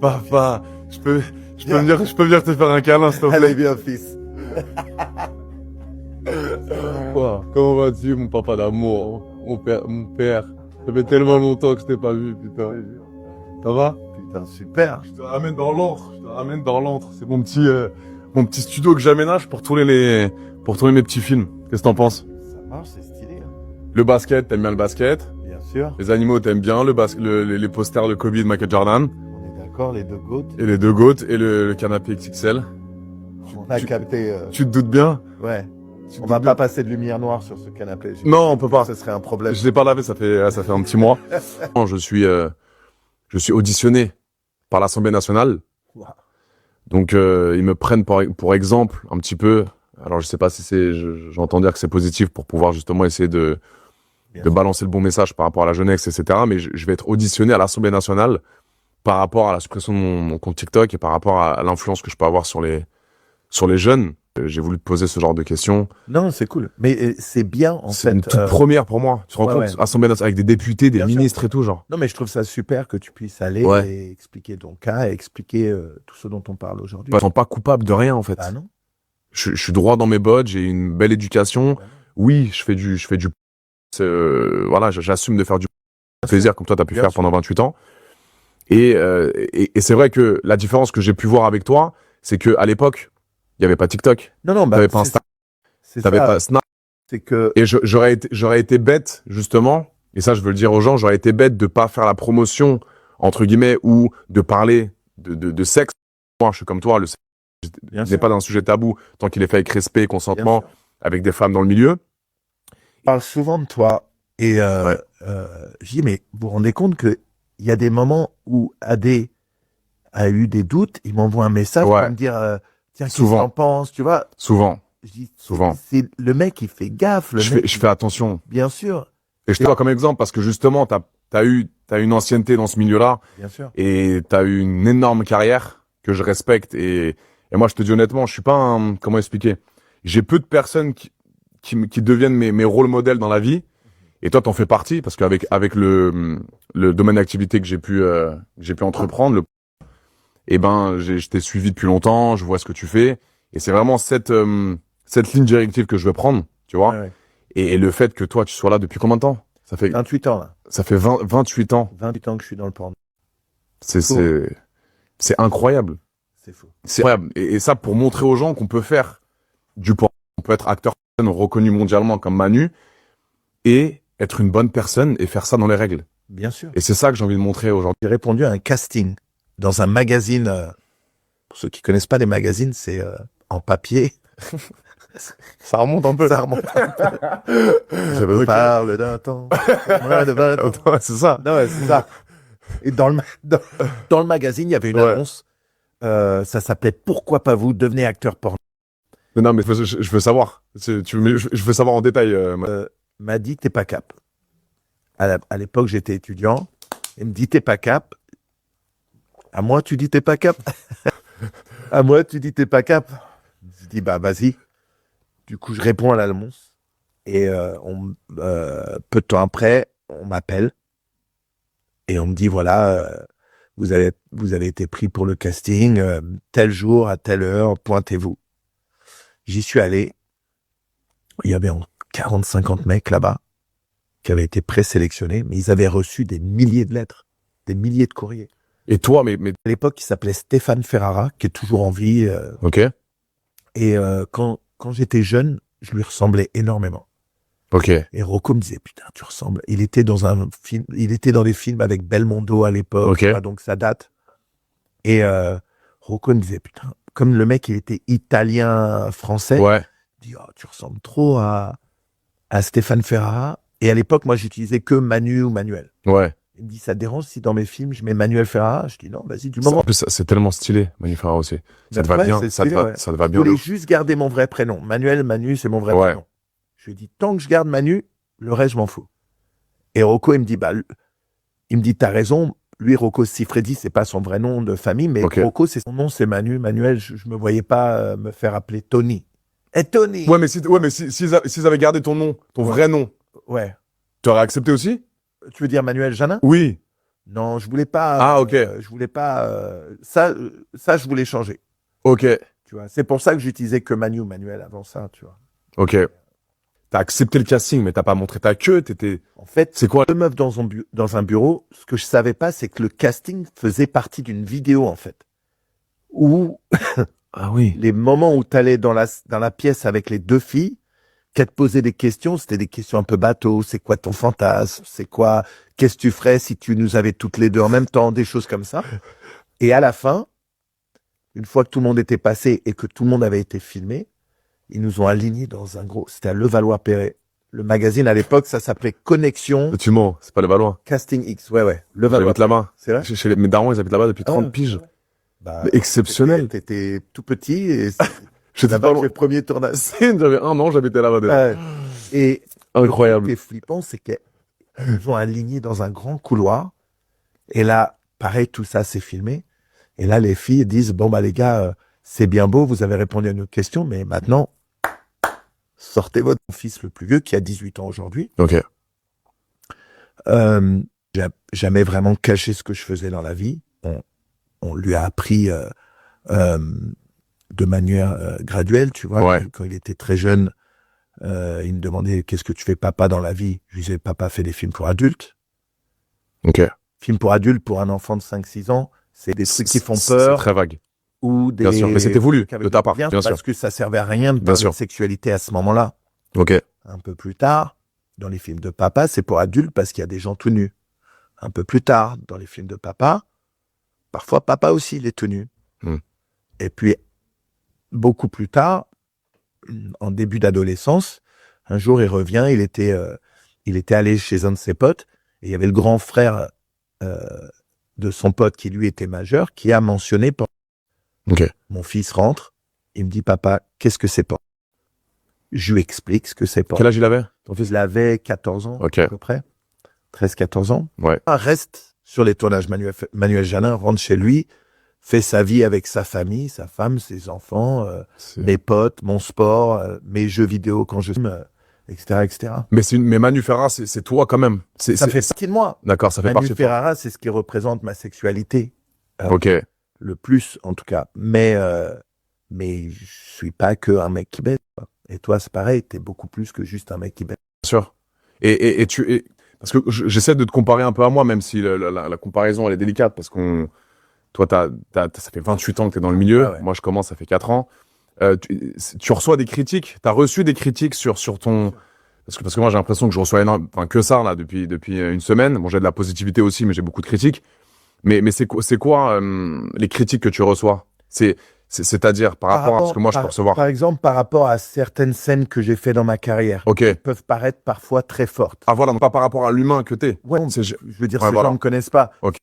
Papa, je peux venir te faire un câlin, s'il te plaît. Allez, viens, fils. Quoi? Comment vas-tu, mon papa d'amour? Mon père. Ça fait tellement longtemps que je t'ai pas vu, putain. Ça va? Putain, super. Je te ramène dans l'antre. C'est mon petit studio que j'aménage pour tourner mes petits films. Qu'est-ce que t'en penses? Ça marche, c'est stylé. Hein. Le basket, t'aimes bien le basket? Bien sûr. Les animaux, t'aimes bien les posters, le Kobe de Michael Jordan? On est d'accord, les deux GOAT. Et les deux GOAT et le canapé XXL. On a capté. Tu te doutes bien? Ouais. On va pas passer de lumière noire sur ce canapé. Non, on peut pas. Ce serait un problème. Je l'ai pas lavé, ça fait un petit mois. Je suis auditionné par l'Assemblée nationale. Wow. Donc, ils me prennent pour exemple, un petit peu. Alors, je sais pas si j'entends dire que c'est positif pour pouvoir justement essayer de balancer le bon message par rapport à la jeunesse, etc. Mais je vais être auditionné à l'Assemblée nationale par rapport à la suppression de mon compte TikTok et par rapport à l'influence que je peux avoir sur les jeunes. J'ai voulu te poser ce genre de questions. Non, c'est cool. Mais c'est bien, en fait. C'est une toute première pour moi. Tu te rends compte? Assemblée nationale avec des députés, des ministres et tout, genre. Non, mais je trouve ça super que tu puisses aller et expliquer ton cas et expliquer tout ce dont on parle aujourd'hui. Je ne me sens pas coupable de rien, en fait. Ah non? Je suis droit dans mes bottes, j'ai une belle éducation. Oui, je fais du voilà, j'assume de faire du plaisir comme toi, tu as pu faire pendant 28 ans. Et c'est vrai que la différence que j'ai pu voir avec toi, c'est que à l'époque, il y avait pas TikTok. Non, t'avais pas Insta. T'avais pas Snap. C'est que. Et j'aurais été bête, justement, et ça, je veux le dire aux gens, j'aurais été bête de pas faire la promotion, entre guillemets, ou de parler de sexe. Moi, je suis comme toi, le sexe n'est pas un sujet tabou, tant qu'il est fait avec respect et consentement, avec des femmes dans le milieu. Je parle souvent de toi, et je dis, mais vous vous rendez compte qu'il y a des moments où Adé a eu des doutes, il m'envoie un message pour me dire, tiens, qu'est-ce que t'en penses, tu vois? Souvent. Je dis, souvent. C'est le mec qui fait gaffe. Je fais attention. Bien sûr. Et je te vois comme exemple parce que justement, t'as eu une ancienneté dans ce milieu-là. Bien sûr. Et t'as eu une énorme carrière que je respecte. Et moi, je te dis honnêtement, je suis pas comment expliquer? J'ai peu de personnes qui deviennent mes rôles modèles dans la vie. Et toi, t'en fais partie parce qu'avec le domaine d'activité que j'ai pu entreprendre, je t'ai suivi depuis longtemps, je vois ce que tu fais. Et c'est vraiment cette ligne directive que je veux prendre, tu vois. Ouais. Et le fait que toi, tu sois là depuis combien de temps? Ça fait 28 ans, là. Ça fait 28 ans. 28 ans que je suis dans le porno. C'est incroyable. C'est fou. C'est incroyable. Et ça, pour montrer aux gens qu'on peut faire du porno, on peut être acteur reconnu mondialement comme Manu et être une bonne personne et faire ça dans les règles. Bien sûr. Et c'est ça que j'ai envie de montrer aujourd'hui. J'ai répondu à un casting dans un magazine. Pour ceux qui connaissent pas les magazines, c'est en papier. Ça remonte un peu. Ça remonte un peu. Je me parle d'un temps. C'est ça. Non, ouais, c'est ça. Et dans le magazine, il y avait une annonce. Ça s'appelait Pourquoi pas vous devenez acteur porno. Non, mais je veux savoir. Je veux savoir en détail. M'a dit t'es pas cap. À l'époque, j'étais étudiant. Il me dit t'es pas cap. À moi, tu dis t'es pas cap. À moi, tu dis t'es pas cap. Je dis bah vas-y. Du coup, je réponds à l'annonce et peu de temps après, on m'appelle et on me dit voilà, vous avez été pris pour le casting tel jour à telle heure, pointez-vous. J'y suis allé. Il y avait 40-50 mecs là-bas qui avaient été présélectionnés, mais ils avaient reçu des milliers de lettres, des milliers de courriers. Et toi, mais à l'époque, il s'appelait Stéphane Ferrara, qui est toujours en vie. Ok. Et quand j'étais jeune, je lui ressemblais énormément. Ok. Et Rocco me disait putain, tu ressembles. Il était dans des films avec Belmondo à l'époque, okay. Donc ça date. Et Rocco me disait putain, comme le mec il était italien français. Ouais. Il dit oh, tu ressembles trop à Stéphane Ferrara. Et à l'époque, moi j'utilisais que Manu ou Manuel. Ouais. Il me dit ça te dérange si dans mes films je mets Manuel Ferrara? Je dis non, vas-y du moment. En plus, c'est tellement stylé, Manu Ferrara aussi. Ça te va bien, ça te va bien. Je voulais juste garder mon vrai prénom. Manu, c'est mon vrai prénom. Je lui ai dit, tant que je garde Manu, le reste, je m'en fous. Et Rocco, il me dit, t'as raison. Lui, Rocco Siffredi, c'est pas son vrai nom de famille, mais Rocco, c'est son nom, c'est Manu. Manuel, je me voyais pas me faire appeler Tony. Et Tony! Ouais, mais s'ils avaient gardé ton nom, ton vrai nom. Ouais. Tu aurais accepté aussi? Tu veux dire Manuel Janin? Oui. Non, je voulais pas. Ah, ok. Je voulais pas. Ça, je voulais changer. Ok. Tu vois. C'est pour ça que j'utilisais que Manuel avant ça, tu vois. Ok. T'as accepté le casting, mais t'as pas montré ta queue, t'étais... En fait, C'est quoi? deux meufs dans un bureau. Ce que je savais pas, c'est que le casting faisait partie d'une vidéo, en fait. Où Ah oui. les moments où t'allais dans la pièce avec les deux filles, qu'elles te posaient des questions, c'était des questions un peu bateau. C'est quoi ton fantasme? C'est quoi? Qu'est-ce que tu ferais si tu nous avais toutes les deux en même temps? Des choses comme ça. Et à la fin, une fois que tout le monde était passé et que tout le monde avait été filmé, ils nous ont alignés dans un gros... C'était à Levallois-Perret. Le magazine, à l'époque, ça s'appelait Connexion Tu mens, c'est pas le Valois. Casting X. Ouais. Levallois. J'habite là-bas. C'est vrai? Mes darons, ils habitent là-bas depuis 30 piges. Bah, Mais exceptionnel. T'étais tout petit et J'étais là-bas pas que loin. le premier tournage. J'avais 1 an, j'habitais là-bas déjà. Et Incroyable. ce qui est flippant, c'est qu'ils nous ont alignés dans un grand couloir. Et là, pareil, tout ça, c'est filmé. Et là, les filles disent, bon, bah, les gars, c'est bien beau, vous avez répondu à nos questions, mais maintenant, sortez votre fils le plus vieux, qui a 18 ans aujourd'hui. Ok. J'ai jamais vraiment caché ce que je faisais dans la vie. On lui a appris de manière graduelle, tu vois. Ouais. Quand il était très jeune, il me demandait qu'est-ce que tu fais papa dans la vie. Je lui disais papa fait des films pour adultes. Ok. Films pour adultes pour un enfant de 5-6 ans, c'est des trucs qui font C'est peur très vague. ou des Bien sûr, mais c'était voulu de ta part, bien sûr. parce que ça servait à rien de Bien parler sûr. de sexualité à ce moment-là. Ok. Un peu plus tard, dans les films de papa, c'est pour adultes parce qu'il y a des gens tout nus. Un peu plus tard, dans les films de papa, parfois papa aussi il est tout nu. Et puis, beaucoup plus tard, en début d'adolescence, un jour il revient, il était allé chez un de ses potes, et il y avait le grand frère de son pote qui lui était majeur, qui a mentionné porno. Ok. Mon fils rentre, il me dit papa, qu'est-ce que c'est porno? Je lui explique ce que c'est porno. Quel âge il avait, ton fils? Il avait 14 ans, Ok. à peu près. 13-14 ans. Ouais. Reste sur les tournages. Manuel Janin rentre chez lui, fait sa vie avec sa famille, sa femme, ses enfants, mes potes, mon sport, mes jeux vidéo quand je filme, etc., etc. Mais Manu Ferrara, c'est toi quand même. Ça fait partie de moi. D'accord, ça fait partie Manu de toi. Ferrara, c'est ce qui représente ma sexualité. Ok. Le plus, en tout cas. Mais je suis pas que un mec qui baise, quoi. Et toi, c'est pareil, t'es beaucoup plus que juste un mec qui baise. Bien sûr. Parce que j'essaie de te comparer un peu à moi, même si la comparaison elle est délicate, parce toi ça fait 28 ans que t'es dans le milieu. Ah ouais. Moi je commence, ça fait 4 ans. Tu reçois des critiques. T'as reçu des critiques sur ton. Parce que moi j'ai l'impression que je reçois que ça là depuis une semaine. Bon, j'ai de la positivité aussi, mais j'ai beaucoup de critiques. Mais c'est quoi les critiques que tu reçois? C'est-à-dire par rapport à ce que moi je peux recevoir. Par exemple, par rapport à certaines scènes que j'ai fait dans ma carrière, Ok. qui peuvent paraître parfois très fortes. Ah voilà, donc pas par rapport à l'humain que t'es. Ouais, C'est- je veux dire, Ouais, ces voilà. gens ne me connaissent pas. Ok.